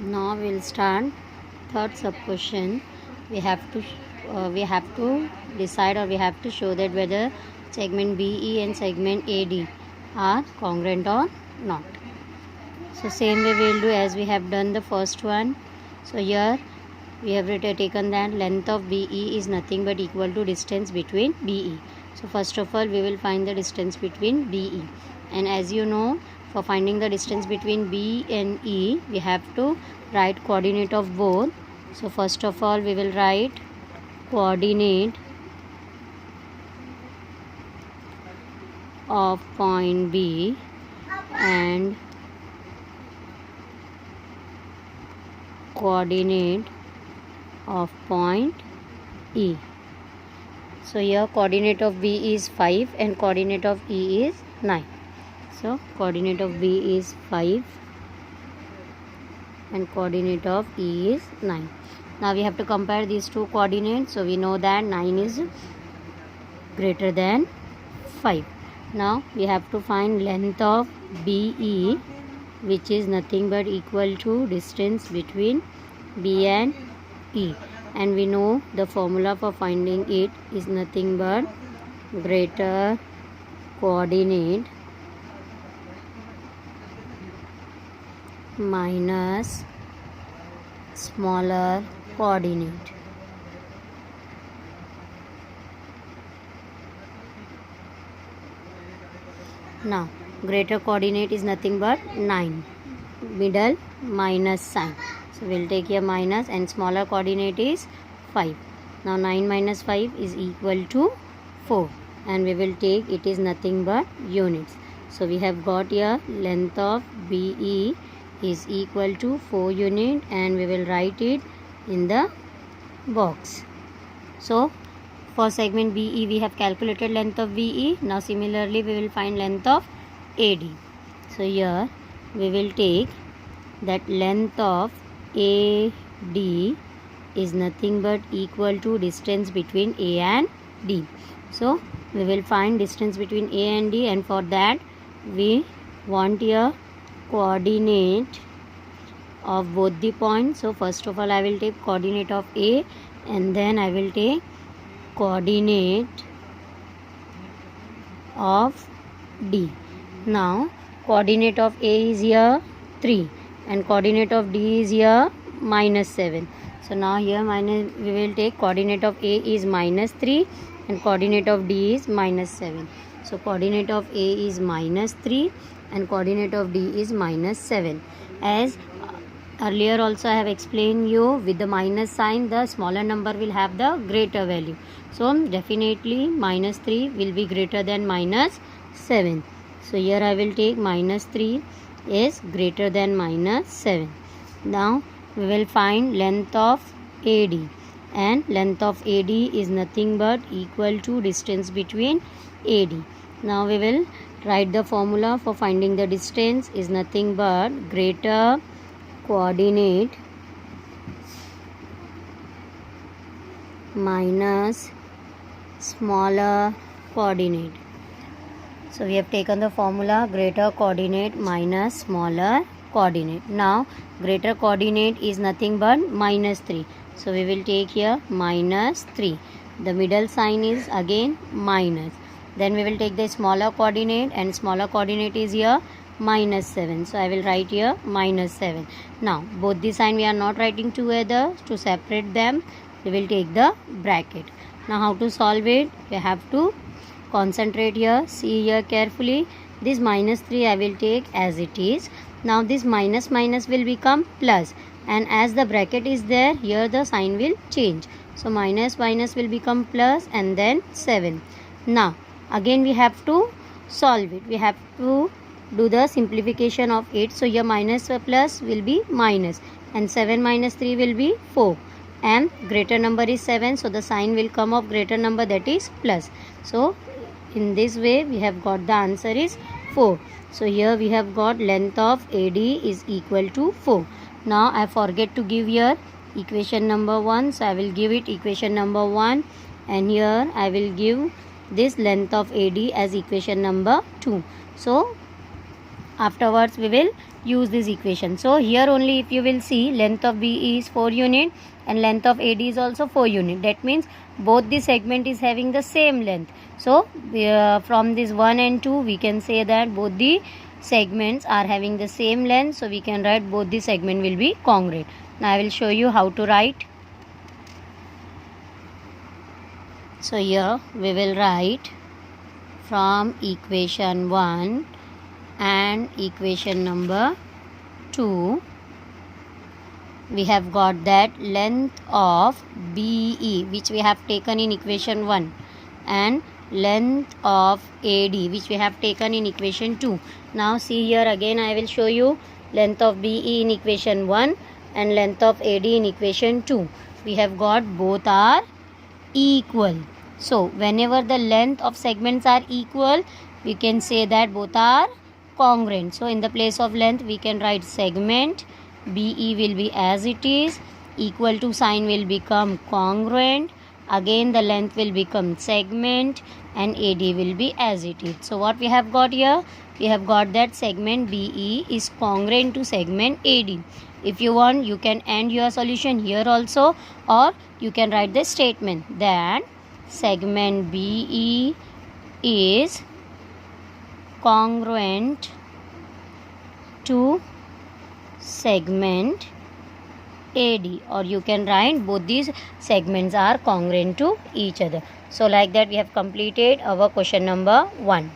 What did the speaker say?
Now we'll start third sub question. We have to decide, or we have to show that whether segment BE and segment AD are congruent or not. So same way we will do as we have done the first one. So here we have taken that length of BE is nothing but equal to distance between BE. So first of all we will find the distance between BE, and as you know, for finding the distance between B and E we have to write coordinate of both. So first of all we will write coordinate of point B and coordinate of point E. So here coordinate of B is 5 and coordinate of E is 9. So coordinate of B is 5 and coordinate of E is 9. Now we have to compare these two coordinates. So we know that 9 is greater than 5. Now we have to find length of BE, which is nothing but equal to distance between B and E, and we know the formula for finding it is nothing but greater coordinate minus smaller coordinate. Now greater coordinate is nothing but 9, middle minus sign. So we will take here minus, and smaller coordinate is 5. Now 9 minus 5 is equal to 4, and we will take it is nothing but units. So we have got here length of BE is equal to 4 unit, and we will write it in the box. So for segment BE we have calculated length of BE. Now similarly we will find length of AD. So here we will take that length of AD is nothing but equal to distance between A and D. So we will find distance between A and D, and for that we want here coordinate of both the points. So first of all I will take coordinate of A, and then I will take coordinate of D. Now coordinate of A is here 3 and coordinate of D is here minus 7. So now here we will take coordinate of A is minus 3 and coordinate of D is minus 7. So coordinate of A is minus 3 and coordinate of D is minus 7. As earlier also I have explained you, with the minus sign the smaller number will have the greater value. So definitely minus 3 will be greater than minus 7. So here I will take minus 3 is greater than minus 7. Now we will find length of AD, and length of AD is nothing but equal to distance between AD. Now we will write the formula for finding the distance is nothing but greater coordinate minus smaller coordinate. So we have taken the formula greater coordinate minus smaller coordinate. Now greater coordinate is nothing but minus 3. So we will take here minus 3. The middle sign is again minus. Then we will take the smaller coordinate, and smaller coordinate is here minus 7. So I will write here minus 7. Now both the sign we are not writing together. To separate them we will take the bracket. Now how to solve it? We have to concentrate here. See here carefully. This minus 3 I will take as it is. Now this minus minus will become plus, and as the bracket is there, here the sign will change. So minus minus will become plus, and then 7. Now again we have to solve it. We have to do the simplification of it. So here minus plus will be minus, and 7 minus 3 will be 4, and greater number is 7, so the sign will come of greater number, that is plus. So in this way we have got the answer is 4. So here we have got length of AD is equal to 4. Now I forget to give here equation number 1, so I will give it equation number 1, and here I will give this length of AD as equation number 2. So afterwards we will use this equation. So here only if you will see, length of BE is 4 unit and length of AD is also 4 unit. That means both the segment is having the same length. So from this 1 and 2 we can say that both the segments are having the same length. So we can write both the segment will be congruent. Now I will show you how to write. So here we will write from equation 1 and equation number 2. We have got that length of BE which we have taken in equation 1 and length of AD which we have taken in equation 2. Now see here again I will show you length of BE in equation 1 and length of AD in equation 2. We have got both are equal. So whenever the length of segments are equal, we can say that both are congruent. So in the place of length we can write segment, BE will be as it is, equal to sign will become congruent, again the length will become segment and AD will be as it is. So what we have got here? We have got that segment BE is congruent to segment AD. If you want, you can end your solution here also, or you can write the statement that segment BE is congruent to segment AD, or you can write both these segments are congruent to each other. So like that we have completed our question number 1.